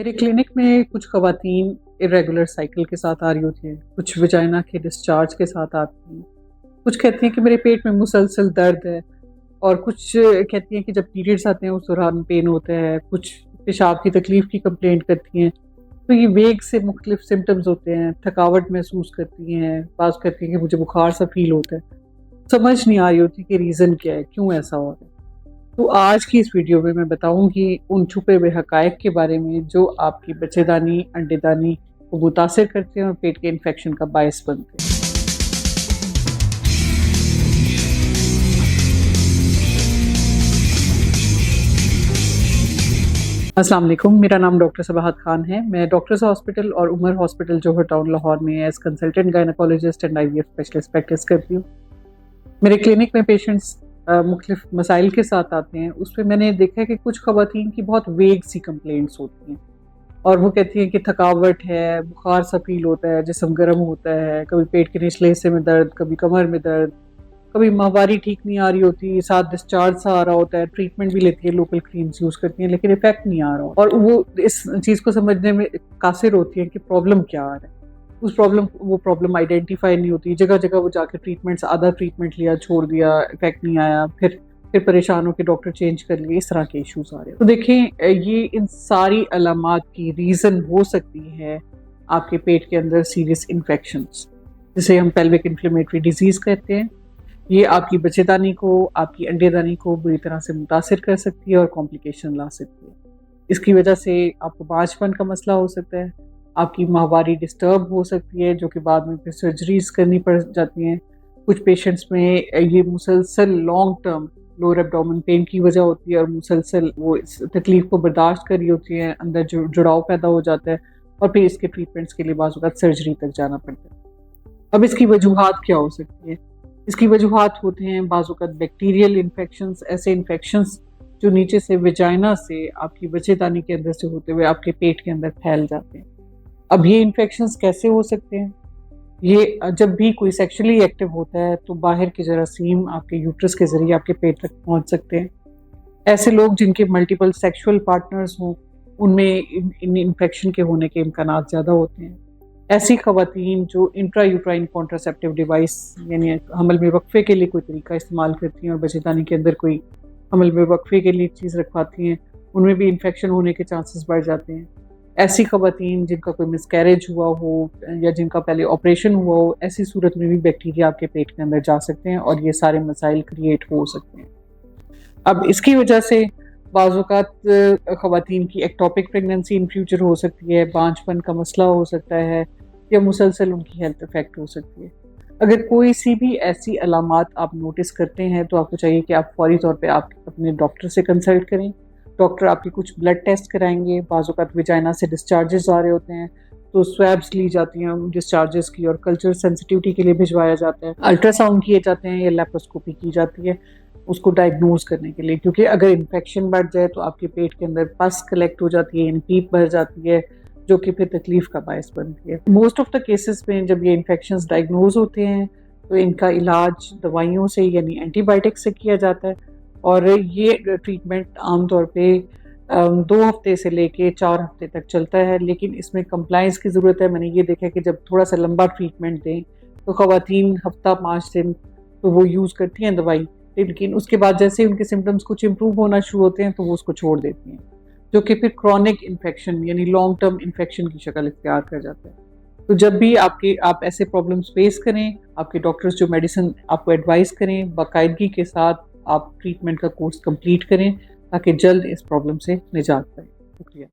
मेरे क्लिनिक में कुछ ख़वातीन इरेगुलर साइकिल के साथ आ रही होती हैं, कुछ वजाइना के डिस्चार्ज के साथ आती हैं, कुछ कहती हैं कि मेरे पेट में मुसलसल दर्द है, और कुछ कहती हैं कि जब पीरियड्स आते हैं उस दौरान पेन होता है, कुछ पेशाब की तकलीफ़ की कंप्लेंट करती हैं। तो ये वेग से मुख्तलिफ सिम्टम्स होते हैं, थकावट महसूस करती हैं, बाज़ कहती हैं कि मुझे बुखार सा फील होता है। समझ नहीं आ रही होती कि रीज़न क्या है, क्यों ऐसा हो रहा है। तो आज की इस वीडियो में मैं बताऊंगी उन छुपे हुए हकायक के बारे में जो आपकी बच्चेदानी, अंडेदानी को मुतासिर करते हैं और पेट के इन्फेक्शन का बायस बनते हैं। अस्सलाम वालेकुम, मेरा नाम डॉक्टर सबाहत खान है। मैं डॉक्टर्स हॉस्पिटल और उमर हॉस्पिटल जोहर टाउन लाहौर में as consultant gynaecologist and IVF specialist practice करती हूँ। मेरे क्लिनिक में पेशेंट्स मुख्तलिफ मसाइल के साथ आते हैं। उस पर मैंने देखा है कि कुछ ख़वातीन की बहुत वेग सी कंप्लेंट्स होती हैं और वो कहती हैं कि थकावट है, बुखार सा फील होता है, जिस्म गर्म होता है, कभी पेट के निचले हिस्से में दर्द, कभी कमर में दर्द, कभी माहवारी ठीक नहीं आ रही होती, साथ डिस्चार्ज सा आ रहा होता है, ट्रीटमेंट भी लेती है, लोकल क्रीम्स यूज़ करती हैं, लेकिन इफेक्ट नहीं आ रहा, और वो इस चीज़ को समझने में कासिर होती है कि प्रॉब्लम क्या आ रहा है। वो प्रॉब्लम आइडेंटिफाई नहीं होती, जगह जगह वो जाके ट्रीटमेंट्स, आधा ट्रीटमेंट लिया, छोड़ दिया, इफेक्ट नहीं आया, फिर परेशान होकर डॉक्टर चेंज कर लिए, इस तरह के इश्यूज आ रहे हैं। तो देखें, ये इन सारी अलामात की रीज़न हो सकती है आपके पेट के अंदर सीरियस इन्फेक्शंस, जिसे हम पेल्विक इन्फ्लेमेटरी डिजीज़ कहते हैं। ये आपकी बच्चेदानी को, आपकी अंडेदानी को बुरी तरह से मुतासिर कर सकती है और कॉम्प्लिकेशन ला सकती है। इसकी वजह से आपको बांझपन का मसला हो सकता है, आपकी माहवारी डिस्टर्ब हो सकती है, जो कि बाद में फिर सर्जरीज करनी पड़ जाती हैं। कुछ पेशेंट्स में ये मुसलसल long term lower abdomen pain की वजह होती है और मुसलसल वो इस तकलीफ को बर्दाश्त कर रही होती है, अंदर जुड़ाव पैदा हो जाता है और फिर इसके ट्रीटमेंट्स के लिए बाज़ वक़्त सर्जरी तक जाना पड़ता है। अब इसकी वजूहात क्या हो सकती है? इसकी वजूहात होते हैं बाज़ वक़्त बैक्टीरियल इन्फेक्शंस, ऐसे इन्फेक्शंस जो नीचे से वेजाइना से आपकी बच्चेदानी के अंदर से होते हुए आपके पेट के अंदर फैल जाते हैं। अब ये इन्फेक्शंस कैसे हो सकते हैं? ये जब भी कोई सेक्सुअली एक्टिव होता है तो बाहर के जरासीम आपके यूट्रस के ज़रिए आपके पेट तक पहुंच सकते हैं। ऐसे लोग जिनके मल्टीपल सेक्सुअल पार्टनर्स हों, उनमें इन इन्फेक्शन के होने के इम्कानात ज़्यादा होते हैं। ऐसी ख़वातीन जो इंट्रा यूट्राइन कॉन्ट्रासेप्टिव डिवाइस यानी हमल में वक्फे के लिए कोई तरीका इस्तेमाल करती हैं और बच्चेदानी के अंदर कोई हमल में वक्फे के लिए चीज़ रखवाती हैं, उनमें भी इन्फेक्शन होने के चांसेस बढ़ जाते हैं। ऐसी ख़वातीन जिनका कोई मिसकैरेज हुआ हो या जिनका पहले ऑपरेशन हुआ हो, ऐसी सूरत में भी बैक्टीरिया आपके पेट के अंदर जा सकते हैं और ये सारे मसाइल क्रिएट हो सकते हैं। अब इसकी वजह से बाज़ औक़ात ख़वातीन की एक्टोपिक प्रेगनेंसी इन फ्यूचर हो सकती है, बांझपन का मसला हो सकता है, या मुसलसल उनकी हेल्थ इफेक्ट हो सकती है। अगर कोई सी भी ऐसी अलामात आप नोटिस करते हैं तो आपको चाहिए कि आप फौरी तौर पे आप अपने डॉक्टर से कंसल्ट करें। डॉक्टर आपके कुछ ब्लड टेस्ट कराएंगे, बाज़ औक़ात वेजाइना से डिस्चार्जेस आ रहे होते हैं तो स्वैब्स ली जाती हैं डिस्चार्जेस की और कल्चर सेंसिटिविटी के लिए भिजवाया जाता है, अल्ट्रासाउंड किए जाते हैं या लेप्रोस्कोपी की जाती है उसको डायग्नोज करने के लिए, क्योंकि अगर इन्फेक्शन बढ़ जाए तो आपके पेट के अंदर पस कलेक्ट हो जाती है, यानी पीप भर जाती है, जो कि फिर तकलीफ का बायस बनती है। मोस्ट ऑफ द केसेस में जब ये इन्फेक्शंस डायग्नोज होते हैं तो इनका इलाज दवाइयों से यानी एंटीबायोटिक से किया जाता है, और ये ट्रीटमेंट आमतौर पे 2 हफ्ते से लेके 4 हफ्ते तक चलता है, लेकिन इसमें कंप्लाइंस की ज़रूरत है। मैंने ये देखा कि जब थोड़ा सा लंबा ट्रीटमेंट दें तो ख़वातीन हफ्ता 5 दिन तो वो यूज़ करती हैं दवाई, लेकिन उसके बाद जैसे उनके सिम्टम्स कुछ इम्प्रूव होना शुरू होते हैं तो वो उसको छोड़ देती हैं, जो कि फिर क्रॉनिक इन्फेक्शन यानी लॉन्ग टर्म इन्फेक्शन की शक्ल इख्तियार कर जाता है। तो जब भी आप ऐसे प्रॉब्लम्स फेस करें, आपके डॉक्टर्स जो मेडिसिन आपको एडवाइस करें, बाकायदगी के साथ आप ट्रीटमेंट का कोर्स कंप्लीट करें ताकि जल्द इस प्रॉब्लम से निजात पाएं। शुक्रिया।